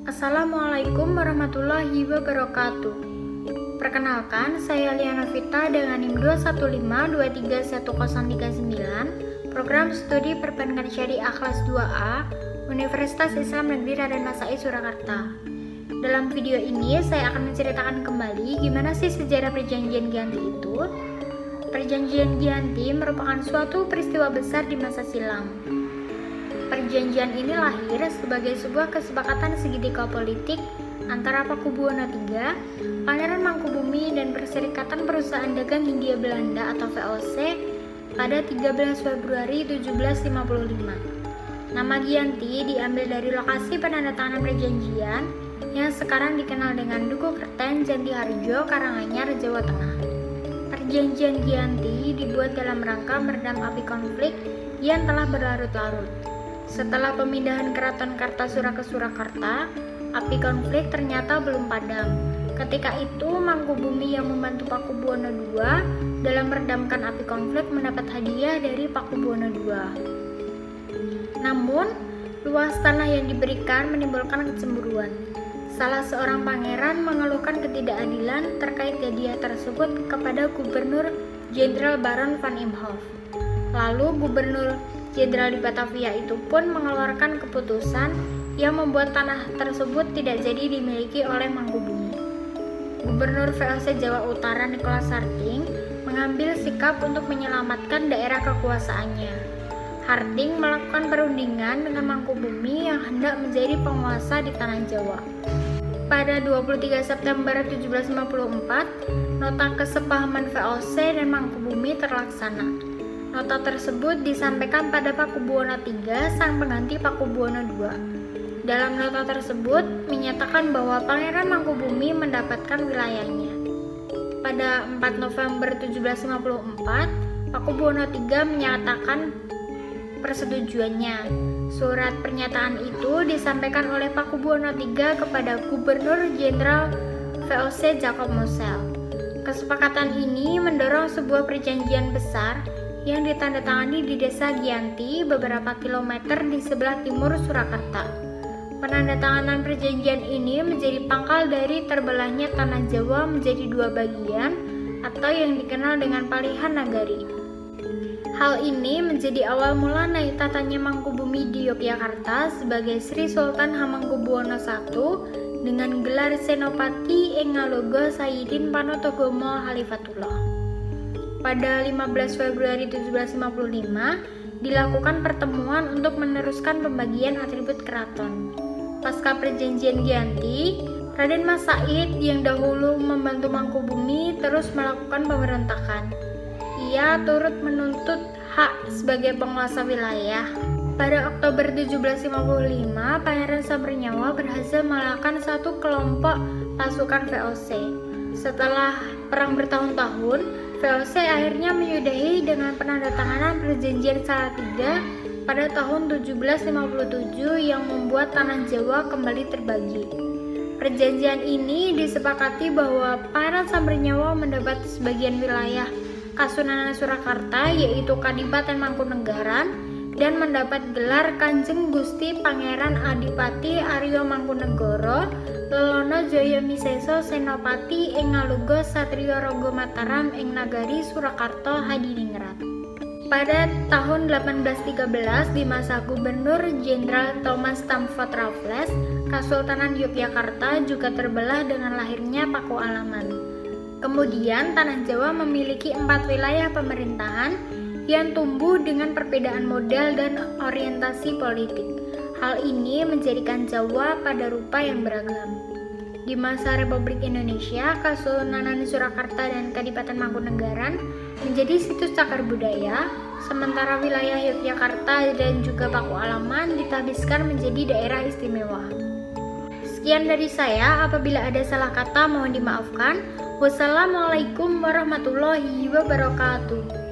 Assalamualaikum warahmatullahi wabarakatuh. Perkenalkan, saya Liana Vita dengan NIM 215231039, Program Studi Perbankan Syariah kelas 2A, Universitas Islam Negeri Raden Masai Surakarta. Dalam video ini, saya akan menceritakan kembali gimana sih sejarah Perjanjian Giyanti itu. Perjanjian Giyanti merupakan suatu peristiwa besar di masa silam. Perjanjian ini lahir sebagai sebuah kesepakatan segitiga politik antara Pakubuwono III, Pangeran Mangkubumi, dan Perserikatan Perusahaan Dagang Hindia Belanda atau VOC pada 13 Februari 1755. Nama Giyanti diambil dari lokasi penandatanganan perjanjian yang sekarang dikenal dengan Duku Kerten, Jantiharjo, Karanganyar, Jawa Tengah. Perjanjian Giyanti dibuat dalam rangka meredam api konflik yang telah berlarut-larut. Setelah pemindahan Keraton Kartasura ke Surakarta, api konflik ternyata belum padam. Ketika itu, Mangkubumi yang membantu Pakubuwono II dalam meredamkan api konflik mendapat hadiah dari Pakubuwono II. Namun, luas tanah yang diberikan menimbulkan kecemburuan. Salah seorang pangeran mengeluhkan ketidakadilan terkait hadiah tersebut kepada Gubernur Jenderal Baron van Imhoff. Lalu Gubernur Jenderal di Batavia itu pun mengeluarkan keputusan yang membuat tanah tersebut tidak jadi dimiliki oleh Mangkubumi. Gubernur VOC Jawa Utara Nicholas Harting mengambil sikap untuk menyelamatkan daerah kekuasaannya. Harting melakukan perundingan dengan Mangkubumi yang hendak menjadi penguasa di tanah Jawa. Pada 23 September 1754, nota kesepahaman VOC dan Mangkubumi terlaksana. Nota tersebut disampaikan pada Pakubuwono III, sang pengganti Pakubuwono II. Dalam nota tersebut menyatakan bahwa Pangeran Mangkubumi mendapatkan wilayahnya. Pada 4 November 1754, Pakubuwono III menyatakan persetujuannya. Surat pernyataan itu disampaikan oleh Pakubuwono III kepada Gubernur Jenderal VOC Jacob Mosel. Kesepakatan ini mendorong sebuah perjanjian besar yang ditandatangani di Desa Giyanti beberapa kilometer di sebelah timur Surakarta. Penandatanganan perjanjian ini menjadi pangkal dari terbelahnya tanah Jawa menjadi dua bagian atau yang dikenal dengan Palihan Nagari. Hal ini menjadi awal mula naik tatanya Mangkubumi di Yogyakarta sebagai Sri Sultan Hamengkubuwono I dengan gelar Senopati ing Ngaloga Sayyidin Panotogomo Halifatullah. Pada 15 Februari 1755, dilakukan pertemuan untuk meneruskan pembagian atribut keraton. Pasca perjanjian Giyanti, Raden Mas Said yang dahulu membantu Mangkubumi terus melakukan pemberontakan. Ia turut menuntut hak sebagai penguasa wilayah. Pada Oktober 1755, Pangeran Sambernyawa berhasil mengalahkan satu kelompok pasukan VOC. Setelah perang bertahun-tahun, VOC akhirnya menyudahi dengan penandatanganan perjanjian Salatiga pada tahun 1757 yang membuat tanah Jawa kembali terbagi. Perjanjian ini disepakati bahwa Pangeran Sambernyawa mendapat sebagian wilayah Kasunanan Surakarta yaitu Kadipaten Mangkunegaran dan mendapat gelar Kanjeng Gusti Pangeran Adipati Aryo Mangkunegoro Lelono Jaya Miseso Senopati ing Ngaluga Satrio Rogo Mataram ing Nagari Surakarta Hadiningrat. Pada tahun 1813 di masa Gubernur Jenderal Thomas Stamford Raffles, Kesultanan Yogyakarta juga terbelah dengan lahirnya Pakualaman. Kemudian tanah Jawa memiliki 4 wilayah pemerintahan yang tumbuh dengan perbedaan model dan orientasi politik. Hal ini menjadikan Jawa pada rupa yang beragam. Di masa Republik Indonesia, Kesultanan Surakarta dan Kadipaten Mangkunegaran menjadi situs cagar budaya, sementara wilayah Yogyakarta dan juga Pakualaman ditahbiskan menjadi daerah istimewa. Sekian dari saya, apabila ada salah kata mohon dimaafkan. Wassalamualaikum warahmatullahi wabarakatuh.